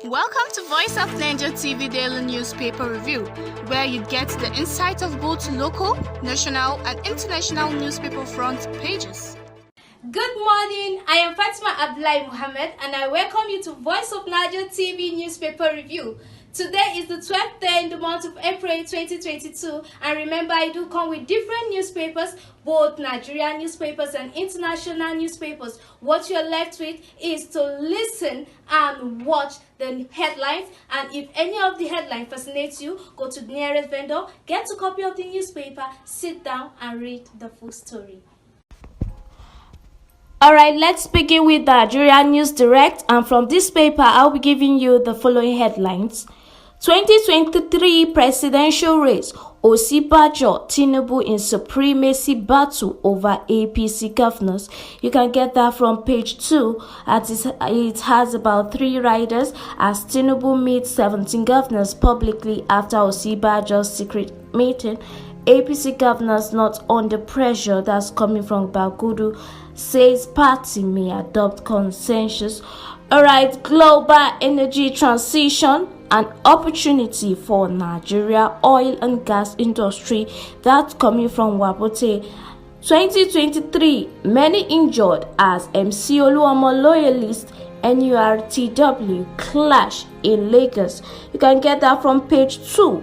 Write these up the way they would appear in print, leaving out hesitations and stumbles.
Welcome to Voice of Niger TV Daily Newspaper Review, where you get the insight of both local, national, and international newspaper front pages. Good morning, I am Fatima Abdullahi Muhammad and I welcome you to Voice of Niger TV Newspaper Review. Today is the 12th day in the month of April 2022, and remember I do come with different newspapers, both Nigerian newspapers and international newspapers. What you're left with is to listen and watch the headlines, and if any of the headlines fascinates you, go to the nearest vendor, get a copy of the newspaper, sit down and read the full story. Alright, let's begin with the Nigerian News Direct, and from this paper I'll be giving you the following headlines. 2023 presidential race, Osibajo Tinubu in supremacy battle over APC governors. You can get that from page 2, as it has about 3 riders as Tinubu meets 17 governors publicly after Osibajo's secret meeting. APC governors not under pressure, that's coming from Bagudu, says party may adopt consensus. Alright, global energy transition, an opportunity for Nigeria oil and gas industry, that's coming from Wabote. 2023, many injured as MC Oluomo loyalist NURTW clash in Lagos. You can get that from page 2.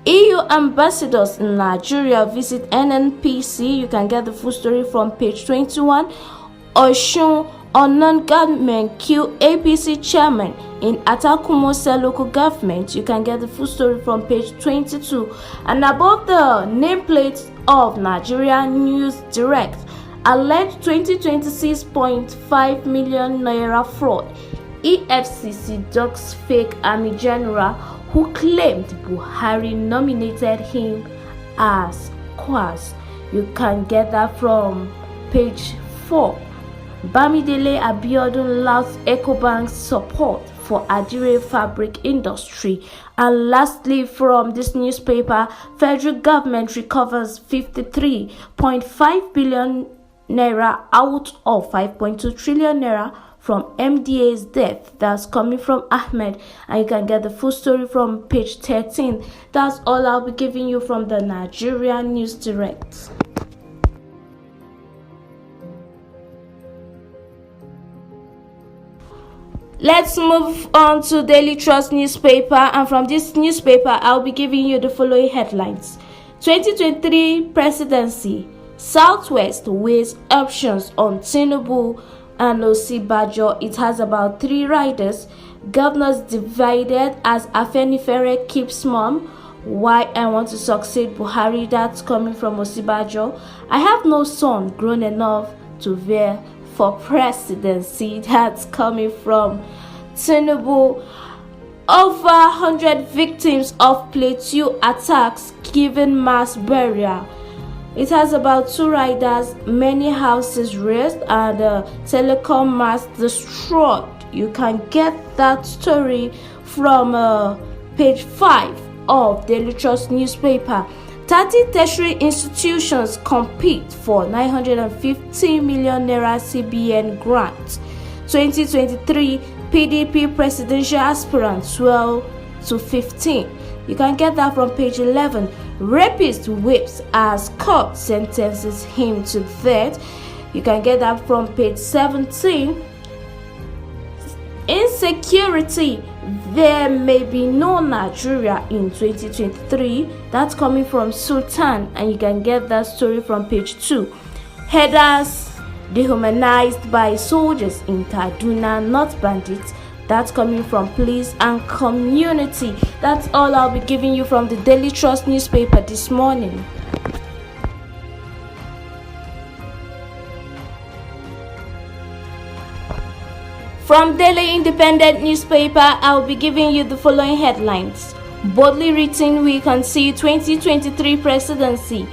EU ambassadors in Nigeria visit NNPC. You can get the full story from page 21. Oshun non-government kill APC chairman in Atakumose local government. You can get the full story from page 22. And above the nameplate of Nigerian News Direct, alleged 2026.5 million naira fraud. EFCC dogs fake army general who claimed Buhari nominated him as Kwaz. You can get that from page 4. Bamidele Abiodun louts Ecobank's support for Adire fabric industry. And lastly, from this newspaper, federal government recovers 53.5 billion naira out of 5.2 trillion naira from MDA's death. That's coming from Ahmed, and you can get the full story from page 13. That's all I'll be giving you from the Nigerian News Direct. Let's move on to Daily Trust newspaper, and from this newspaper I'll be giving you the following headlines. 2023 presidency, Southwest weighs options on Tinubu and Osibajo. It has about 3 riders. Governors divided as Afenifere keeps mum. Why I want to succeed Buhari, that's coming from Osibajo. I have no son grown enough to vie for presidency, that's coming from Tinubu. Over 100 victims of Plateau attacks given mass burial. It has about 2 riders, many houses razed, and telecom masts destroyed. You can get that story from page 5 of Daily Trust newspaper. 30 tertiary institutions compete for 950 million naira CBN grant. 2023 PDP presidential aspirant 12 to 15. You can get that from page 11. Rapist whips as court sentences him to death. You can get that from page 17. Insecurity, there may be no Nigeria in 2023. That's coming from Sultan, and you can get that story from page 2. Headers dehumanized by soldiers in Kaduna, not bandits. That's coming from police and community. That's all I'll be giving you from the Daily Trust newspaper this morning. From Daily Independent newspaper, I'll be giving you the following headlines. Boldly written, we can see 2023 presidency.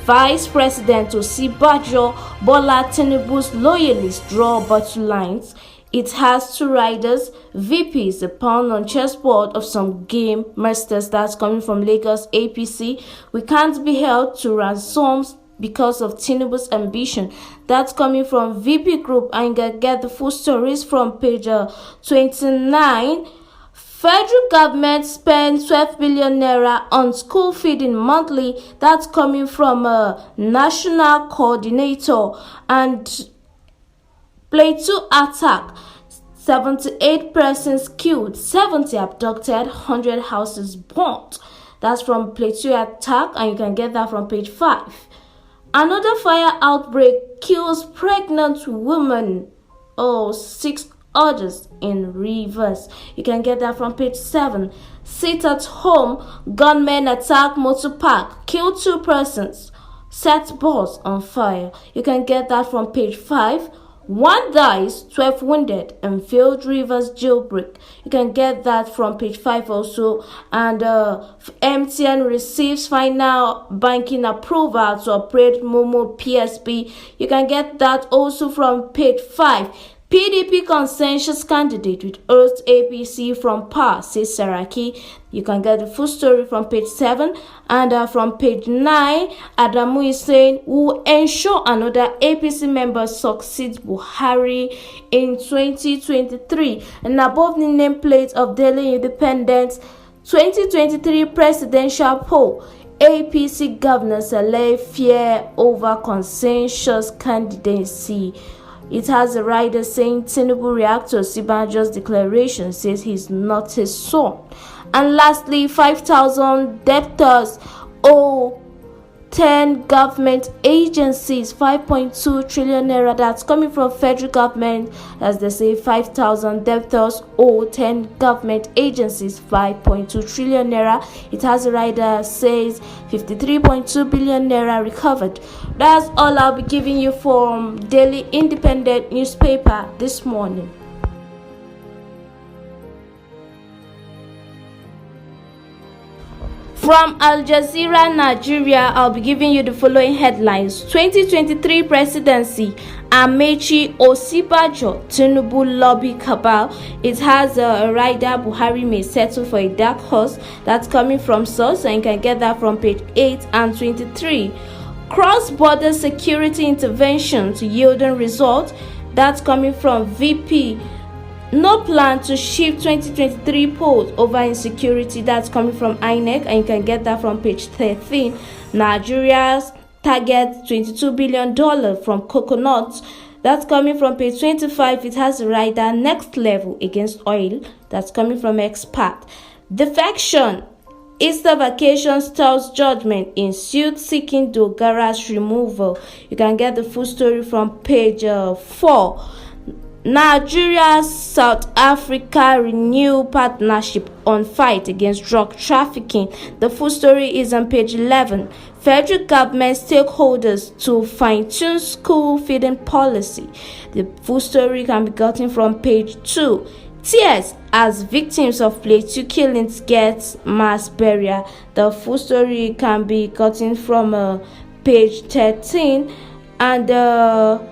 Vice President Osibajo Bola Tinubu's loyalists draw battle lines. It has 2 riders, VPs, a pawn on chessboard of some game masters. That's coming from Lagos APC. We can't be held to ransoms because of Tinubu's ambition. That's coming from VP Group, and you can get the full stories from page 29. Federal government spends 12 billion naira on school feeding monthly. That's coming from a national coordinator. And Plateau attack. 78 persons killed, 70 abducted, 100 houses burnt. That's from Plateau attack, and you can get that from page 5. Another fire outbreak kills pregnant woman. 6 others in Rivers. You can get that from page 7. Sit at home, gunmen attack motor park, kill 2 persons, set bus on fire. You can get that from page 5. 1 dies, 12 wounded in failed Rivers jailbreak. You can get that from page 5 also. And MTN receives final banking approval to operate Momo PSB. You can get that also from page 5. PDP consensus candidate with urged APC from power, says Saraki. You can get the full story from page 7. And from page 9, Adamu is saying, we will ensure another APC member succeeds Buhari in 2023. And above the nameplate of Daily Independence, 2023 presidential poll. APC governors allay fear over consensus candidacy. It has a rider saying Tinubu reacts to Osibanjo's declaration, says he's not his son. And lastly, 5,000 debtors owe 10 government agencies 5.2 trillion naira. That's coming from federal government. As they say, 5,000 debtors owe 10 government agencies 5.2 trillion naira. It has a rider says 53.2 billion naira recovered. That's all I'll be giving you from Daily Independent newspaper this morning. From Al Jazeera, Nigeria, I'll be giving you the following headlines. 2023 presidency, Amechi Osibajo, Tinubu lobby cabal. It has a rider Buhari may settle for a dark horse. That's coming from source, and you can get that from page 8 and 23. Cross-border security interventions yielding results. That's coming from VP. No plan to shift 2023 polls over insecurity. That's coming from INEC, and you can get that from page 13. Nigeria's target $22 billion from coconuts. That's coming from page 25. It has a rider next level against oil. That's coming from expert. Defection. Easter vacation stalls judgment in suit seeking Dogara's removal. You can get the full story from page 4. Nigeria, South Africa renew partnership on fight against drug trafficking. The full story is on page 11. Federal government stakeholders to fine-tune school feeding policy. The full story can be gotten from page 2. Tears as victims of Plateau killings get mass burial. The full story can be gotten from page 13. And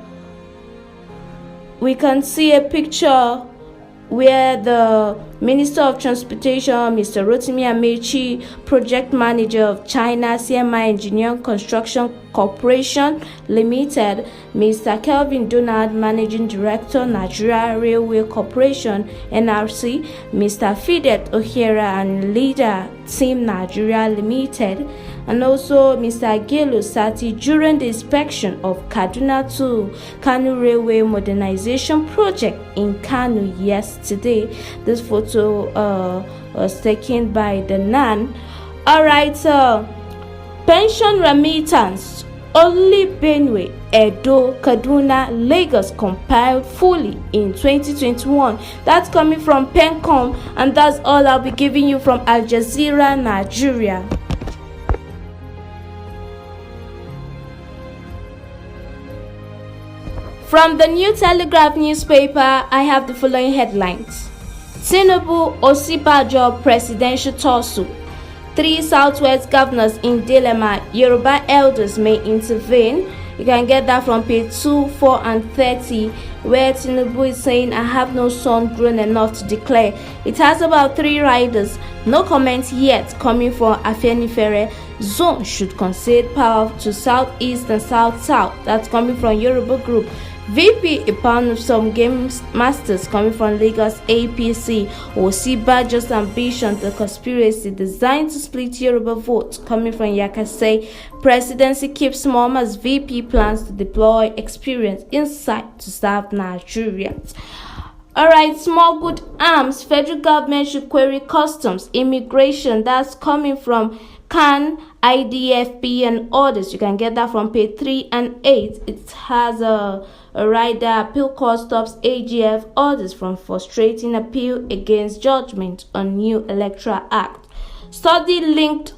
we can see a picture where the Minister of Transportation, Mr. Rotimi Amechi, Project Manager of China CMI Engineering Construction Corporation Limited, Mr. Kelvin Donald, Managing Director, Nigeria Railway Corporation NRC, Mr. Fidet O'Hara and Leader, Team Nigeria Limited, and also Mr. Agelu Sati during the inspection of Kaduna to Kanu Railway Modernization Project in Kanu yesterday. This photo was taken by the NAN. Alright, pension remittance. Only Benue, Edo, Kaduna, Lagos compiled fully in 2021. That's coming from Pencom, and that's all I'll be giving you from Al Jazeera, Nigeria. From the New Telegraph newspaper, I have the following headlines. Tinubu Osibajo presidential tussle. 3 Southwest governors in dilemma. Yoruba elders may intervene. You can get that from page 2, 4, and 30, where Tinubu is saying, I have no son grown enough to declare. It has about 3 riders. No comments yet coming from Afenifere. Zone should concede power to Southeast and South-South. That's coming from Yoruba Group. VP impaneled some game masters coming from Lagos APC. Osibajo's ambition, the conspiracy designed to split Yoruba vote coming from Yakase. Presidency keeps mum as VP plans to deploy experience insight to serve Nigerians. Alright, small good arms. Federal government should query customs, immigration. That's coming from CAN, IDFP, and others. You can get that from page 3 and 8. It has a rider appeal court stops AGF orders from frustrating appeal against judgment on new electoral act. Study links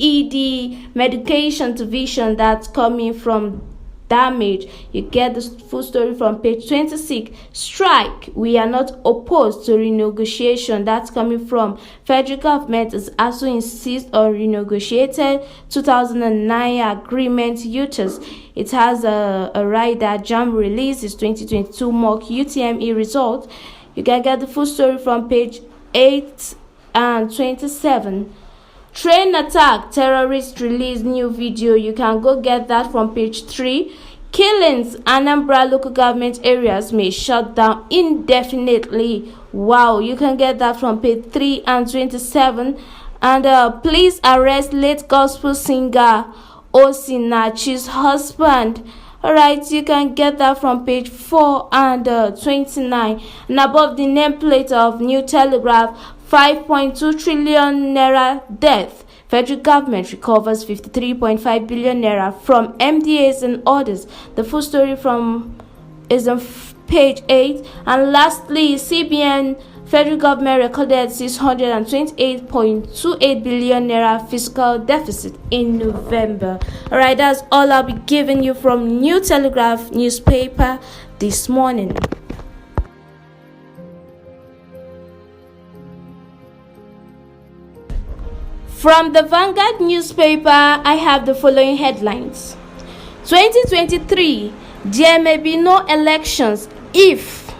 ED medication to vision. That's coming from damage. You get the full story from page 26. Strike. We are not opposed to renegotiation. That's coming from federal government is also insist on renegotiated 2009 agreement uses. It has a rider jam releases 2022 mock UTME result. You can get the full story from page 8 and 27. Train attack, terrorists release new video. You can go get that from page 3. Killings, Anambra local government areas may shut down indefinitely. Wow, you can get that from page 3 and 27. And police arrest late gospel singer Osinachi's husband. Alright, you can get that from page 4 and 29. And above the nameplate of New Telegraph, 5.2 trillion naira death. Federal government recovers 53.5 billion naira from MDAs and orders. The full story is on page 8. And lastly, CBN federal government recorded 628.28 billion naira fiscal deficit in November. Alright, that's all I'll be giving you from New Telegraph newspaper this morning. From the Vanguard newspaper, I have the following headlines. 2023, there may be no elections if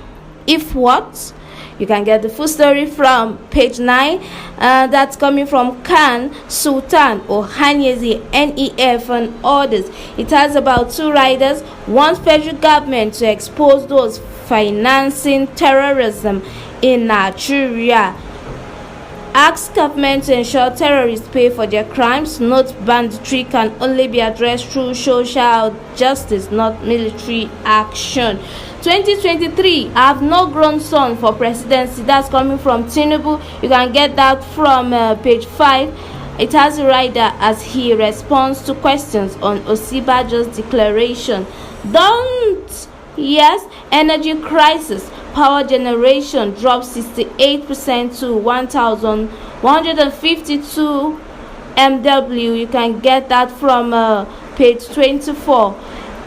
what? You can get the full story from page 9. That's coming from Khan, Sultan, Ohanyezi, NEF, and others. It has about 2 riders. One federal government to expose those financing terrorism in Nigeria. Asks government to ensure terrorists pay for their crimes. Note banditry can only be addressed through social justice, not military action. 2023, I have no grown son for presidency. That's coming from Tinubu. You can get that from page 5. It has a rider as he responds to questions on Osibajo's declaration. Energy crisis. Power generation drops 68% to 1,152 MW. You can get that from page 24.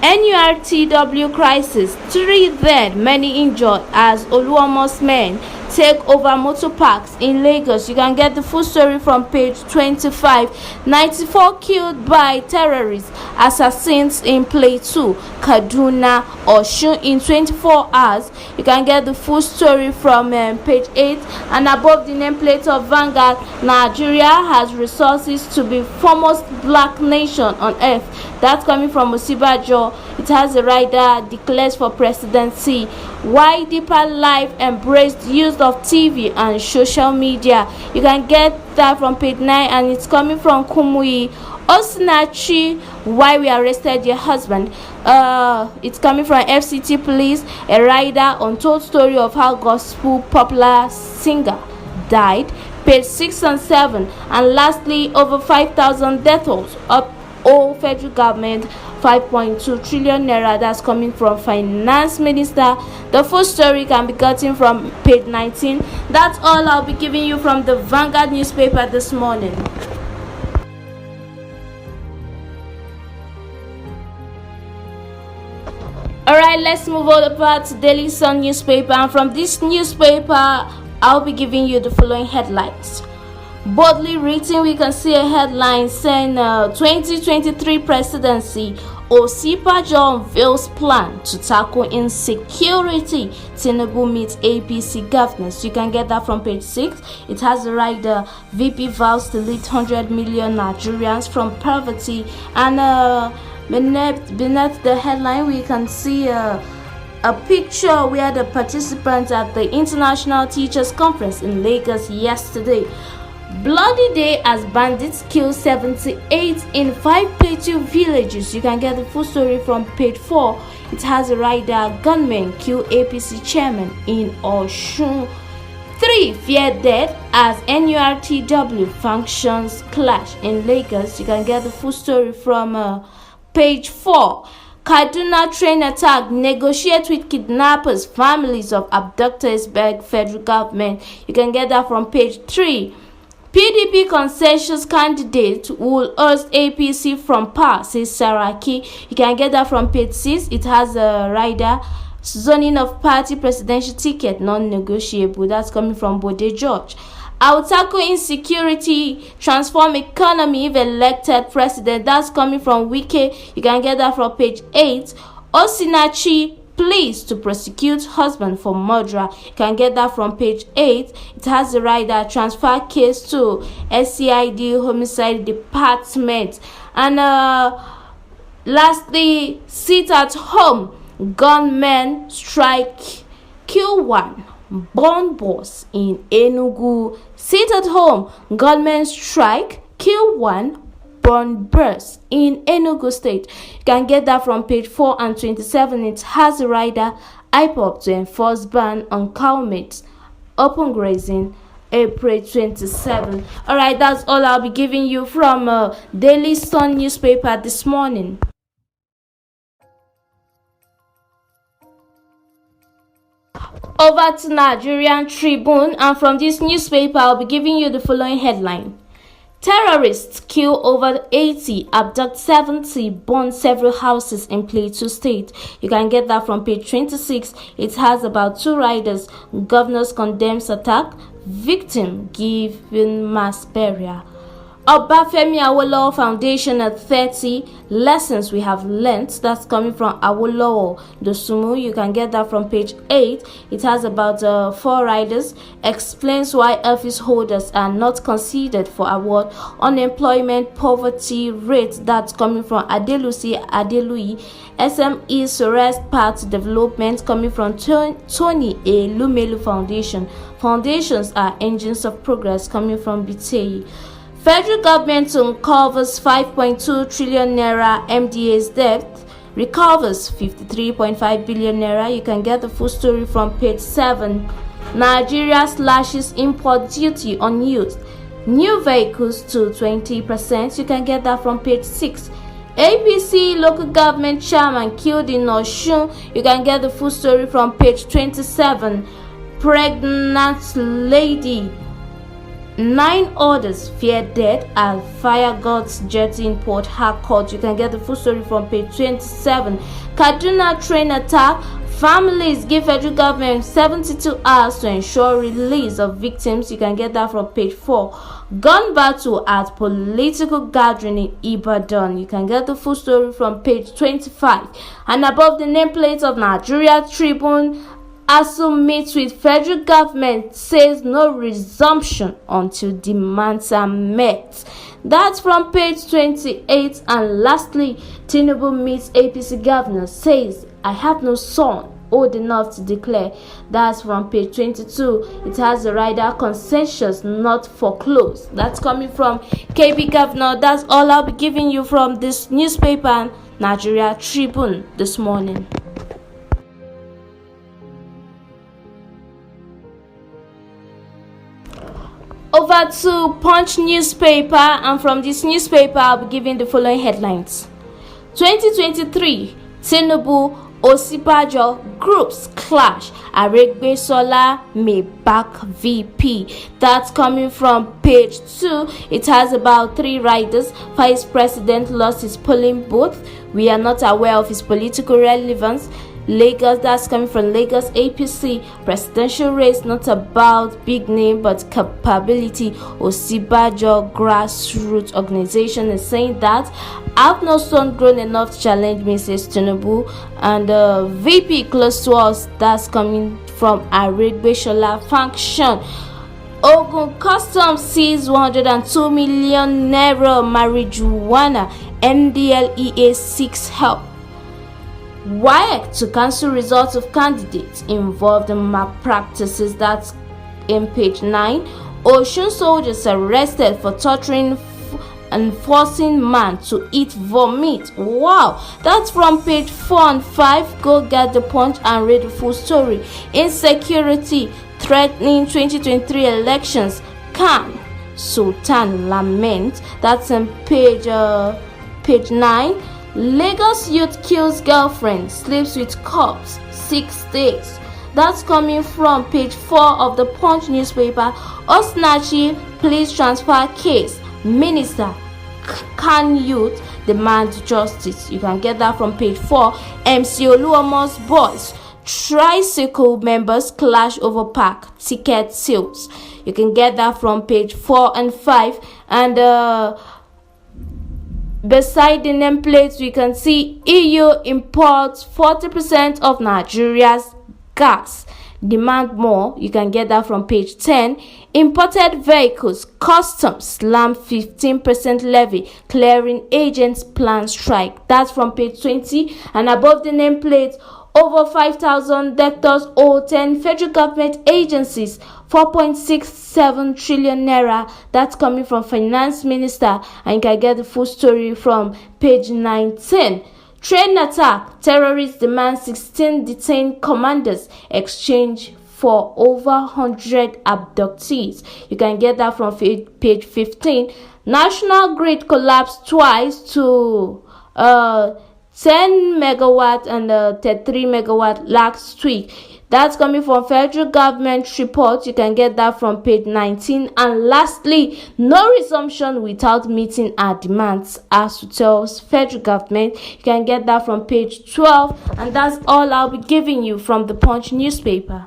NURTW crisis. 3 dead, many injured as Oluomo's men take over motor parks in Lagos. You can get the full story from page 25. 94 killed by terrorists, assassins in Plateau, Kaduna, Osun in 24 hours. You can get the full story from page 8. And above the nameplate of Vanguard, Nigeria has resources to be foremost black nation on earth. That's coming from Osibajo. It has a rider declares for presidency. Why deeper life embraced use of TV and social media. You can get that from page 9, and it's coming from Kumui. Osinachi, why we arrested your husband. It's coming from FCT police. A rider untold story of how gospel popular singer died. Page 6 and 7. And lastly, over 5,000 death tolls up all federal government 5.2 trillion naira. That's coming from finance minister. The full story can be gotten from page 19. That's all I'll be giving you from the Vanguard newspaper this morning. Alright, let's move over to Daily Sun newspaper, and from this newspaper I'll be giving you the following headlines. Boldly written, we can see a headline saying 2023 presidency, Osibajo unveils plan to tackle insecurity. Tinubu meets APC governors. You can get that from page 6. It has the rider VP vows to lead 100 million Nigerians from poverty. And Beneath the headline, we can see a picture where the participants at the International Teachers Conference in Lagos yesterday. Bloody day as bandits kill 78 in 5 Plateau villages. You can get the full story from page 4. It has a rider, gunmen kill APC chairman in Osun. 3 fear death as NURTW functions clash in Lagos. You can get the full story from page 4. Kaduna train attack, negotiate with kidnappers, families of abductors beg federal government. You can get that from page 3. PDP consensus candidate will oust APC from power, says Saraki. You can get that from page 6. It has a rider, zoning of party presidential ticket non-negotiable. That's coming from Bode George. I will tackle insecurity, transform economy if elected president. That's coming from Wike. You can get that from page 8. Osinachi pleas to prosecute husband for murder. You can get that from page 8. It has the rider, transfer case to SCID homicide department. And lastly, sit at home, gunmen strike, kill one, born boss in Enugu. Sit at home, gunmen strike, kill one, born boss in Enugu State. You can get that from page 4 and 27. It has a rider, IPOP to enforce ban on cow meat, open grazing, April 27. Alright, that's all I'll be giving you from Daily Sun newspaper this morning. Over to Nigerian Tribune, and from this newspaper I'll be giving you the following headline. Terrorists kill over 80, abduct 70, burn several houses in Plateau State. You can get that from page 26. It has about 2 riders. Governors condemns attack, victim given mass burial. Obafemi Awolowo Foundation at 30 lessons we have learnt. That's coming from Awolowo Dosumu. You can get that from page 8. It has about 4 riders. Explains why office holders are not considered for award. Unemployment poverty rate. That's coming from Adelusi Adelui. SME Surest Part Development, coming from Tony A. Lumelu Foundation. Foundations are engines of progress, coming from Bitei. Federal government uncovers 5.2 trillion naira MDA's debt, recovers 53.5 billion naira. You can get the full story from page 7. Nigeria slashes import duty on used new vehicles to 20%. You can get that from page 6. APC local government chairman killed in Osun. You can get the full story from page 27. Pregnant lady, 9 others fear death at Fire Gods jetty in Port Harcourt. You can get the full story from page 27. Kaduna train attack. Families give federal government 72 hours to ensure release of victims. You can get that from page 4. Gun battle at political gathering in Ibadan. You can get the full story from page 25. And above the nameplate of Nigeria Tribune, ASU meets with federal government, says no resumption until demands are met. That's from page 28. And lastly, Tinubu meets APC governor, says, I have no son old enough to declare. That's from page 22. It has the rider, consensus not foreclosed. That's coming from KB Governor. That's all I'll be giving you from this newspaper, Nigeria Tribune, this morning. Over to Punch newspaper, and from this newspaper I'll be giving the following headlines. 2023 Tinubu Osibajo groups clash. Aregbesola may back VP. That's coming from page 2. It has about 3 riders. Vice President lost his polling booth. We are not aware of his political relevance. Lagos, that's coming from Lagos APC. Presidential race not about big name but capability. Osibajo grassroots organization is saying that I've no son grown enough to challenge me, says Tinubu. And VP close to us, that's coming from Aregbesola function. Ogun Customs sees 102 million naira marijuana. NDLEA seeks help. WAEC to cancel results of candidates involved in malpractices. That's in page 9. Osun soldiers arrested for torturing and forcing man to eat vomit. Wow, that's from page 4 and 5. Go get the Punch and read the full story. Insecurity threatening 2023 elections. Khan Sultan lament. That's in page 9. Lagos youth kills girlfriend, sleeps with cops, 6 days. That's coming from page 4 of the Punch newspaper. Osinachi police transfer case. Minister Khan youth demand justice. You can get that from page 4. MC Oluomo's boys. Tricycle members clash over park ticket sales. You can get that from page 4 and 5. And beside the nameplates, we can see EU imports 40% of Nigeria's gas. Demand more. You can get that from page 10. Imported vehicles, customs slam 15% levy, clearing agents plan strike. That's from page 20. And above the nameplate, over 5,000 debtors owe 10 federal government agencies 4.67 trillion naira. That's coming from Finance Minister, and you can get the full story from page 19. Train attack. Terrorists demand 16 detained commanders exchange for over 100 abductees. You can get that from page 15. National grid collapsed twice to 10 megawatt and 33 megawatt last week. That's coming from federal government report. You can get that from page 19. And lastly, no resumption without meeting our demands, as tells federal government. You can get that from page 12. And that's all I'll be giving you from the Punch newspaper.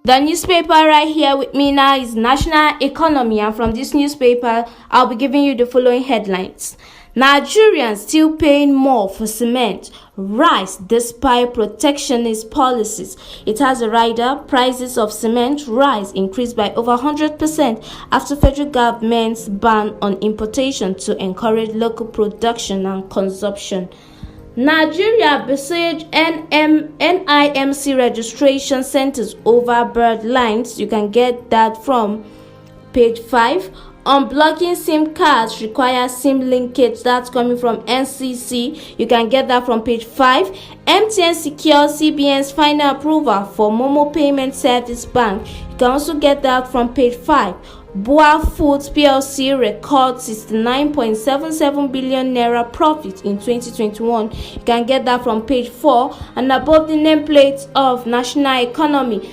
The newspaper right here with me now is National Economy, and from this newspaper, I'll be giving you the following headlines. Nigerians still paying more for cement. Rise despite protectionist policies. It has a rider. Prices of cement rise increased by over 100% after federal government's ban on importation to encourage local production and consumption. Nigeria besieged NIMC registration centers over bird lines. You can get that from page 5. Unblocking SIM cards requires SIM linkage. That's coming from NCC. You can get that from page 5. MTN secures CBN's final approval for Momo Payment Service Bank. You can also get that from page 5. Boa Foods PLC records 69.77 billion naira profit in 2021. You can get that from page 4 and above the nameplate of National Economy.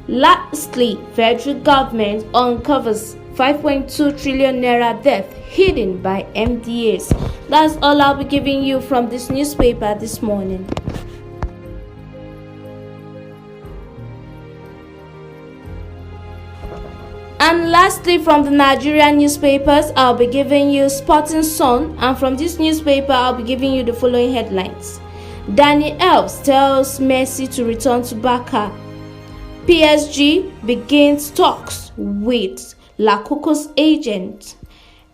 Lastly, federal government uncovers 5.2 trillion naira debt hidden by MDAs. That's all I'll be giving you from this newspaper this morning. And lastly, from the Nigerian newspapers, I'll be giving you Sporting Sun, and from this newspaper, I'll be giving you the following headlines. Danny Elves tells Messi to return to Barca. PSG begins talks with Lakuko's agent.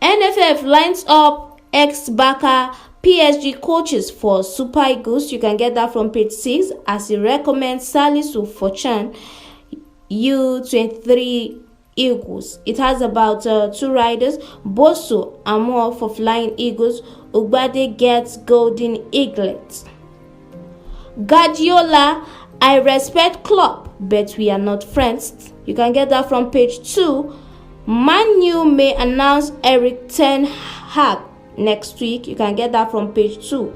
NFF lines up ex-Barca PSG coaches for Super Eagles. You can get that from page 6 as he recommends Salisu Fortran U23 Eagles. It has about 2 riders. Bosso Amor for Flying Eagles. Ugbade gets Golden Eaglets. Guardiola, I respect Klopp, but we are not friends. You can get that from page 2. Man U may announce Eric Ten Hag next week. You can get that from page 2.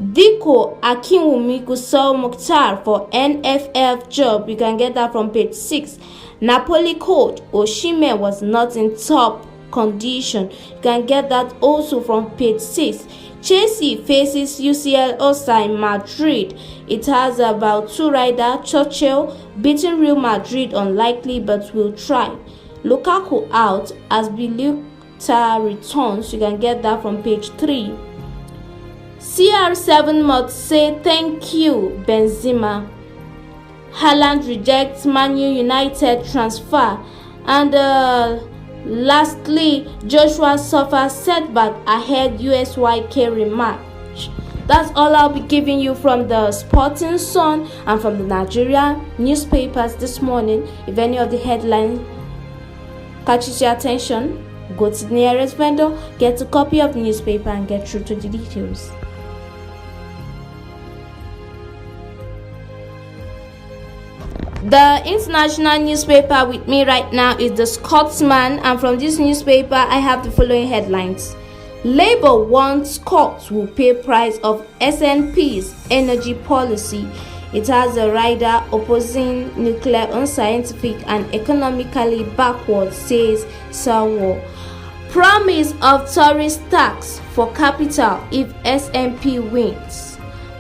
Diko Akinwumi could sell Mukhtar for NFF job. You can get that from page 6. Napoli coach Osimhen was not in top condition. You can get that also from page 6. Chelsea faces UCL Osa in Madrid. It has about 2 riders. Churchill beating Real Madrid unlikely but will try. Lukaku out as Biluta returns. You can get that from page 3. CR7 must say thank you Benzema. Haaland rejects Man U United transfer. And lastly, Joshua suffers setback ahead USYK rematch. That's all I'll be giving you from the Sporting Sun and from the Nigerian newspapers this morning. If any of the headlines catches your attention, go to the nearest vendor, get a copy of the newspaper and get through to the details. The international newspaper with me right now is the Scotsman, and from this newspaper I have the following headlines. Labour wants courts will pay price of SNP's energy policy. It has a rider opposing nuclear unscientific and economically backward, says Sawor. Promise of tourist tax for capital if SNP wins.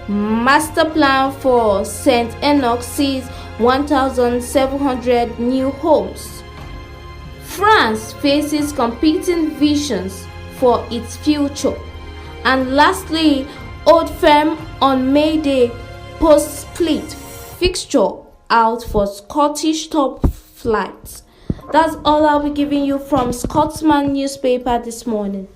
Master plan for St. Enoch sees 1,700 new homes. France faces competing visions for its future. And lastly, Old Firm on May Day post-split fixture out for Scottish top flights. That's all I'll be giving you from Scotsman newspaper this morning.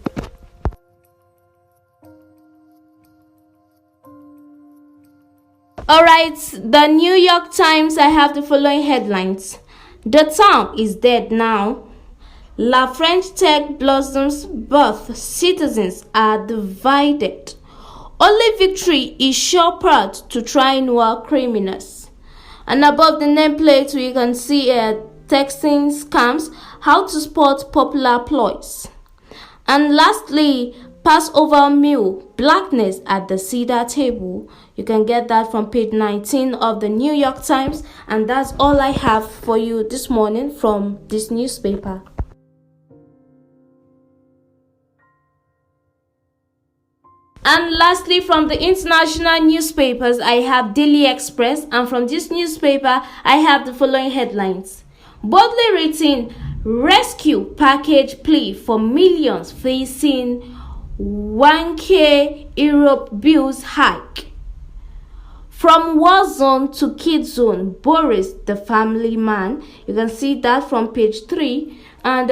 Alright, the New York Times, I have the following headlines. The town is dead now. La French Tech blossoms birth. Citizens are divided. Only victory is sure path to try newer criminals. And above the nameplate, we can see texting scams, how to spot popular ploys. And lastly, Passover meal, blackness at the cedar table. You can get that from page 19 of the New York Times. And that's all I have for you this morning from this newspaper. And lastly, from the international newspapers, I have Daily Express. And from this newspaper, I have the following headlines. Boldly written, rescue package plea for millions facing 1K Europe bills hike. From war zone to kid zone, Boris the family man. You can see that from page 3. And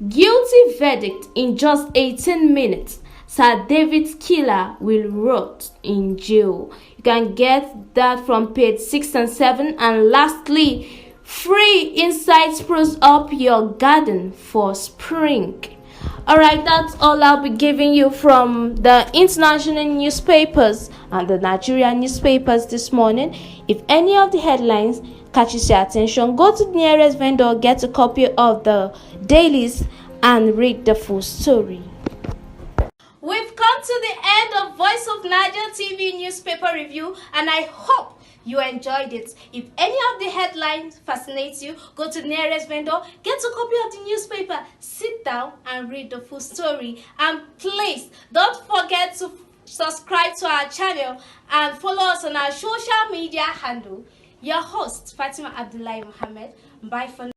guilty verdict in just 18 minutes. Sir David's killer will rot in jail. You can get that from page 6 and 7. And lastly, free insight spruce up your garden for spring. Alright, that's all I'll be giving you from the international newspapers and the Nigerian newspapers this morning. If any of the headlines catches your attention, go to the nearest vendor, get a copy of the dailies and read the full story. We've come to the end of Voice of Niger TV newspaper review, and I hope you enjoyed it. If any of the headlines fascinates you, go to the nearest vendor, get a copy of the newspaper, sit down and read the full story. And please don't forget to subscribe to our channel and follow us on our social media handle. Your host, Fatima Abdullahi Mohammed. Bye for now.